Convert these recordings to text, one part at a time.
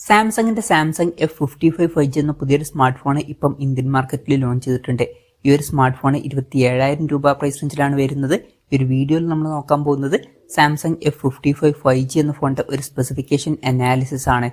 സാംസങ്ങിന്റെ Samsung F55 5G എന്ന പുതിയൊരു സ്മാർട്ട് ഫോൺ ഇപ്പം ഇന്ത്യൻ മാർക്കറ്റിൽ ലോഞ്ച് ചെയ്തിട്ടുണ്ട്. ഈ ഒരു സ്മാർട്ട് ഫോൺ 27,000 രൂപ പ്രൈസ് റേഞ്ചിലാണ് വരുന്നത്. ഈ ഒരു വീഡിയോയിൽ നമ്മൾ നോക്കാൻ പോകുന്നത് സാംസങ് F55 5G എന്ന ഫോണിന്റെ ഒരു സ്പെസിഫിക്കേഷൻ അനാലിസിസ് ആണ്.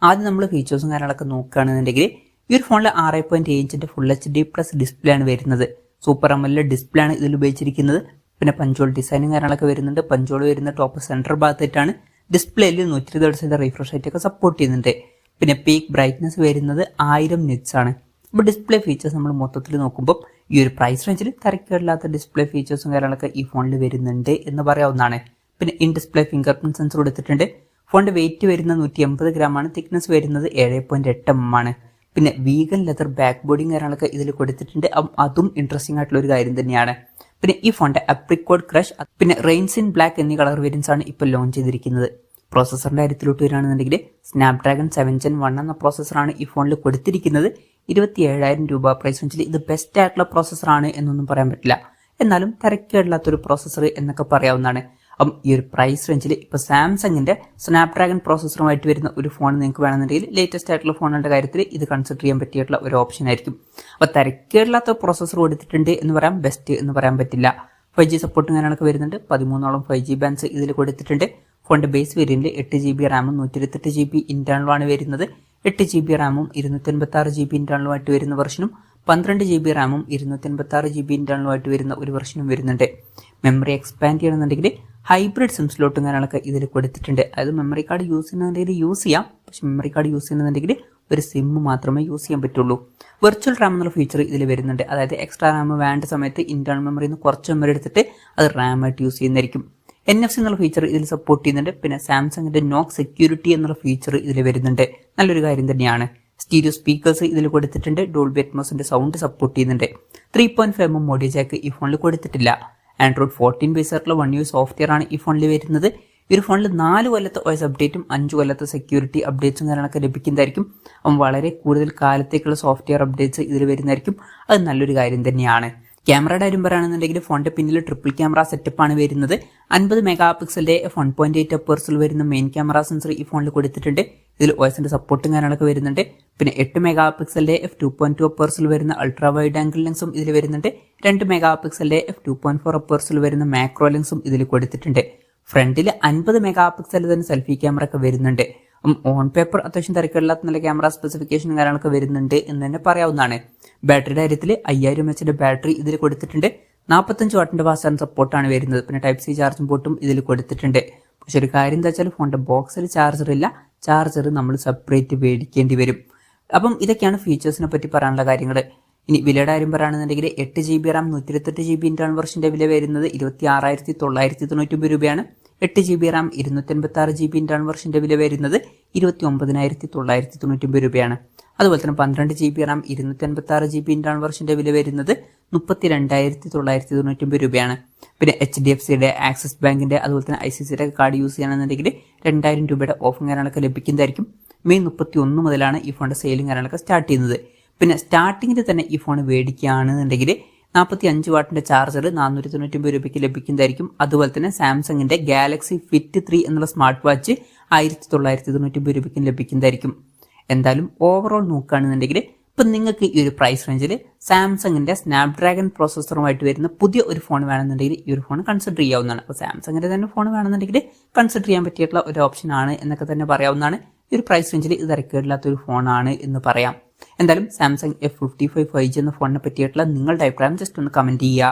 ആദ്യം നമ്മൾ ഫീച്ചേഴ്സും കാര്യങ്ങളൊക്കെ നോക്കുകയാണെന്നുണ്ടെങ്കിൽ ഈ ഒരു ഫോണിൽ 6.7 ഇഞ്ചിന്റെ ഫുൾ HD+ ഡിസ്പ്ലേ ആണ് വരുന്നത്. സൂപ്പർ AMOLED ഡിസ്പ്ലേ ആണ് ഇതിൽ ഉപയോഗിച്ചിരിക്കുന്നത്. പിന്നെ പഞ്ചോൾ ഡിസൈനും കാര്യങ്ങളൊക്കെ വരുന്നുണ്ട്. പഞ്ചോൾ വരുന്ന ടോപ്പ് സെന്റർ ഭാഗത്തായിട്ടാണ്. ഡിസ്പ്ലേയിൽ 120 റിഫ്രഷ് റേറ്റ് ഒക്കെ സപ്പോർട്ട് ചെയ്യുന്നുണ്ട്. പിന്നെ പീക്ക് ബ്രൈറ്റ്നസ് വരുന്നത് 1000 നിറ്റ്സ് ആണ്. ഇപ്പോൾ ഡിസ്പ്ലേ ഫീച്ചേഴ്സ് നമ്മൾ മൊത്തത്തിൽ നോക്കുമ്പോൾ ഈ ഒരു പ്രൈസ് റേഞ്ചിൽ തരക്കേടില്ലാത്ത ഡിസ്പ്ലേ ഫീച്ചേഴ്സും കാര്യങ്ങളൊക്കെ ഈ ഫോണിൽ വരുന്നുണ്ട് എന്ന് പറയാവുന്നതാണ്. പിന്നെ in display finger print sensor കൊടുത്തിട്ടുണ്ട്. ഫോണിന്റെ വെയിറ്റ് വരുന്നത് 180 ഗ്രാം ആണ്. തിക്നെസ് വരുന്നത് 7.8 mm ആണ്. പിന്നെ വീഗൻ ലെതർ ബാക്ക് ബോഡിയും കാര്യങ്ങളൊക്കെ ഇതിൽ കൊടുത്തിട്ടുണ്ട്. അതും ഇൻട്രസ്റ്റിംഗ് ആയിട്ടുള്ള ഒരു കാര്യം തന്നെയാണ്. പിന്നെ ഈ ഫോണിന്റെ അപ്രിക്കോട്ട് ക്രഷ് പിന്നെ റെയിൻസ് ഇൻ ബ്ലാക്ക് എന്നീ കളർ വേരിയൻസ് ആണ് ഇപ്പോൾ ലോഞ്ച് ചെയ്തിരിക്കുന്നത്. പ്രോസസറിന്റെ കാര്യത്തിലോട്ട് വരികയാണെന്നുണ്ടെങ്കിൽ സ്നാപ്ഡ്രാഗൺ 7 Gen 1 എന്ന പ്രോസസറാണ് ഈ ഫോണിൽ കൊടുത്തിരിക്കുന്നത്. 27,000 രൂപ പ്രൈസ് റേഞ്ചിൽ ഇത് ബെസ്റ്റ് ആയിട്ടുള്ള പ്രോസസറാണ് എന്നൊന്നും പറയാൻ പറ്റില്ല. എന്നാലും തിരക്കേടില്ലാത്തൊരു പ്രോസസർ എന്നൊക്കെ പറയാവുന്നതാണ്. അപ്പം ഈ ഒരു പ്രൈസ് റേഞ്ചിൽ ഇപ്പോൾ സാംസങ്ങിന്റെ സ്നാപ്ഡ്രാഗൺ പ്രോസസറുമായിട്ട് വരുന്ന ഒരു ഫോൺ നിങ്ങൾക്ക് വേണമെന്നുണ്ടെങ്കിൽ ലേറ്റസ്റ്റ് ആയിട്ടുള്ള ഫോണുകളുടെ കാര്യത്തിൽ ഇത് കൺസിഡർ ചെയ്യാൻ പറ്റിയിട്ടുള്ള ഒരു ഓപ്ഷൻ ആയിരിക്കും. അപ്പോൾ തിരക്കേടില്ലാത്ത പ്രോസസർ കൊടുത്തിട്ടുണ്ട് എന്ന് പറയാം, ബെസ്റ്റ് എന്ന് പറയാൻ പറ്റില്ല. 5G സപ്പോർട്ടും കാര്യങ്ങളൊക്കെ വരുന്നുണ്ട്. 13ഓളം 5G ബാൻഡ്സ് ഇതിൽ കൊടുത്തിട്ടുണ്ട്. ഫോണിന്റെ ബേസ് വേരിയന്റിൽ 8GB റാമും 128GB ഇന്റേണലുമാണ് വരുന്നത്. 8GB റാമും 256GB ഇന്റേണലുമായിട്ട് വരുന്ന വെർഷനും 12GB റാമും 256GB ഇന്റേണലുമായിട്ട് വരുന്ന ഒരു വെർഷനും വരുന്നുണ്ട്. മെമ്മറി എക്സ്പാൻഡ് ചെയ്യണമെന്നുണ്ടെങ്കിൽ ഹൈബ്രിഡ് സിം സ്ലോട്ടും കാര്യങ്ങളൊക്കെ ഇതിൽ കൊടുത്തിട്ടുണ്ട്. അതായത് മെമ്മറി കാർഡ് യൂസ് ചെയ്യുന്നുണ്ടെങ്കിൽ യൂസ് ചെയ്യാം, പക്ഷെ മെമ്മറി കാർഡ് യൂസ് ചെയ്യുന്നുണ്ടെങ്കിൽ ഒരു സിം മാത്രമേ യൂസ് ചെയ്യാൻ പറ്റുള്ളൂ. വെർച്വൽ റാം എന്നുള്ള ഫീച്ചർ ഇതിൽ വരുന്നുണ്ട്. അതായത് എക്സ്ട്രാ റാം വേണ്ട സമയത്ത് ഇന്റേണൽ മെമ്മറിയിൽ നിന്ന് കുറച്ച് മെമ്മറി എടുത്തിട്ട് അത് റാമായിട്ട് യൂസ് ചെയ്യുന്നതായിരിക്കും. NFC എന്നുള്ള ഫീച്ചർ ഇതിൽ സപ്പോർട്ട് ചെയ്യുന്നുണ്ട്. പിന്നെ സാംസങ്ങിന്റെ നോക്ക് സെക്യൂരിറ്റി എന്നുള്ള ഫീച്ചർ ഇതിൽ വരുന്നുണ്ട്. നല്ലൊരു കാര്യം തന്നെയാണ്. സ്റ്റീരിയോ സ്പീക്കേഴ്സ് ഇതിൽ കൊടുത്തിട്ടുണ്ട്. ഡോൾബി അറ്റ്മോസിന്റെ സൗണ്ട് സപ്പോർട്ട് ചെയ്യുന്നുണ്ട്. 3.5 mm ഓഡിയോ ജാക്ക് ഈ ഫോണിൽ കൊടുത്തിട്ടില്ല. ആൻഡ്രോയിഡ് 14 ബേസ് ആയിട്ടുള്ള 1 UI സോഫ്റ്റ്വെയർ ആണ് ഈ ഫോണിൽ വരുന്നത്. ഈ ഒരു ഫോണിൽ 4 കൊല്ലത്തെ OS അപ്ഡേറ്റും 5 കൊല്ലത്തെ സെക്യൂരിറ്റി അപ്ഡേറ്റ്സും കാര്യങ്ങളൊക്കെ ലഭിക്കുന്നതായിരിക്കും. അപ്പം വളരെ കൂടുതൽ കാലത്തേക്കുള്ള സോഫ്റ്റ്വെയർ അപ്ഡേറ്റ്സ് ഇതിൽ വരുന്നതായിരിക്കും. അത് നല്ലൊരു കാര്യം തന്നെയാണ്. ക്യാമറയുടെ കാര്യം പറയുകയാണെന്നുണ്ടെങ്കിൽ ഫോണിന്റെ പിന്നിൽ ട്രിപ്പിൾ ക്യാമറ സെറ്റപ്പ് ആണ് വരുന്നത്. 50 മെഗാപിക്സലിന്റെ f1.8 അപ്പേഴ്സിൽ വരുന്ന മെയിൻ ക്യാമറ സെൻസർ ഈ ഫോണിൽ കൊടുത്തിട്ടുണ്ട്. ഇതിൽ OSന്റെ സപ്പോർട്ടും കാര്യങ്ങളൊക്കെ വരുന്നുണ്ട്. പിന്നെ 8 മെഗാപിക്സലിന്റെ f2.2 അപ്പേഴ്സിൽ വരുന്ന അൾട്രാ വൈഡ് ആംഗിൾ ലെൻസും ഇതിൽ വരുന്നുണ്ട്. 2 മെഗാപിക്സലിന്റെ f2.4 അപ്പേഴ്സിൽ വരുന്ന മാക്രോ ലെൻസും ഇതിൽ കൊടുത്തിട്ടുണ്ട്. ഫ്രണ്ടിൽ 50 മെഗാപിക്സലിൽ തന്നെ സെൽഫി ക്യാമറ ഒക്കെ വരുന്നുണ്ട്. ഓൺ പേപ്പർ അത്യാവശ്യം തിരക്കില്ലാത്ത നല്ല ക്യാമറ സ്പെസിഫിക്കേഷനും കാര്യങ്ങളൊക്കെ വരുന്നുണ്ട് എന്ന് തന്നെ പറയാവുന്നതാണ്. ബാറ്ററിയുടെ കാര്യത്തിൽ 5000 mAh ബാറ്ററി ഇതിൽ കൊടുത്തിട്ടുണ്ട്. 45 വാട്ടിന്റെ ഫാസ്റ്റ് ചാർജ് സപ്പോർട്ടാണ് വരുന്നത്. പിന്നെ Type-C ചാർജിംഗ് പോർട്ടും ഇതിൽ കൊടുത്തിട്ടുണ്ട്. പക്ഷെ ഒരു കാര്യം എന്താ വെച്ചാൽ ഫോണിന്റെ ബോക്സിൽ ചാർജർ ഇല്ല. ചാർജർ നമ്മൾ സെപ്പറേറ്റ് മേടിക്കേണ്ടി വരും. അപ്പം ഇതൊക്കെയാണ് ഫീച്ചേഴ്സിനെ പറ്റി പറയാനുള്ള കാര്യങ്ങൾ. ഇനി വിലയുടെ കാര്യം പറയുകയാണെന്നുണ്ടെങ്കിൽ 8GB റാം 128GB ഇന്റേണൽ വെർഷന്റെ വില വരുന്നത് 26,999 രൂപയാണ്. 8GB റാം 256GB ഇന്റേണൽ വെർഷന്റെ വില വരുന്നത് 29,999 രൂപയാണ്. അതുപോലെ തന്നെ 12GB റാം 256GB ഇന്റേണൽ വെർഷന്റെ വില വരുന്നത് 32,999 രൂപയാണ്. പിന്നെ HDFCയുടെ, ആക്സിസ് ബാങ്കിന്റെ, അതുപോലെ തന്നെ ICICIയുടെ കാർഡ് യൂസ് ചെയ്യണമെന്നുണ്ടെങ്കിൽ 2000 രൂപയുടെ ഓഫും കാര്യങ്ങളൊക്കെ ലഭിക്കുന്നതായിരിക്കും. മെയ് 31 മുതലാണ് ഈ ഫോണിന്റെ സെയിലും കാര്യങ്ങളൊക്കെ സ്റ്റാർട്ട് ചെയ്യുന്നത്. പിന്നെ സ്റ്റാർട്ടിങ്ങിൽ തന്നെ ഈ ഫോൺ മേടിക്കുകയാണെന്നുണ്ടെങ്കിൽ 45 വാട്ടിന്റെ ചാർജർ 499 രൂപയ്ക്ക് ലഭിക്കുന്നതായിരിക്കും. അതുപോലെ തന്നെ സാംസങ്ങിന്റെ ഗാലക്സി ഫിറ്റ് 3 എന്നുള്ള സ്മാർട്ട് വാച്ച് 1999 രൂപയ്ക്കും ലഭിക്കുന്നതായിരിക്കും. എന്തായാലും ഓവറോൾ നോക്കുകയാണെന്നുണ്ടെങ്കിൽ ഇപ്പം നിങ്ങൾക്ക് ഈ ഒരു പ്രൈസ് റേഞ്ചിൽ സാംസങ്ങിന്റെ സ്നാപ്ഡ്രാഗൺ പ്രോസസറുമായിട്ട് വരുന്ന പുതിയ ഒരു ഫോൺ വേണമെന്നുണ്ടെങ്കിൽ ഈ ഒരു ഫോൺ കൺസിഡർ ചെയ്യാവുന്നതാണ്. അപ്പോൾ സാംസങ്ങിന്റെ തന്നെ ഫോൺ വേണമെന്നുണ്ടെങ്കിൽ കൺസിഡർ ചെയ്യാൻ പറ്റിയിട്ടുള്ള ഒരു ഓപ്ഷൻ ആണ് എന്നൊക്കെ തന്നെ പറയാവുന്നതാണ്. ഈ ഒരു പ്രൈസ് റേഞ്ചിൽ ഇത് തിരക്കേടില്ലാത്തൊരു ഫോണാണ് എന്ന് പറയാം. എന്തായാലും സാംസങ് F55 5G എന്ന ഫോണിനെ പറ്റിയിട്ടുള്ള നിങ്ങളുടെ അഭിപ്രായം ജസ്റ്റ് ഒന്ന് കമന്റ് ചെയ്യുക.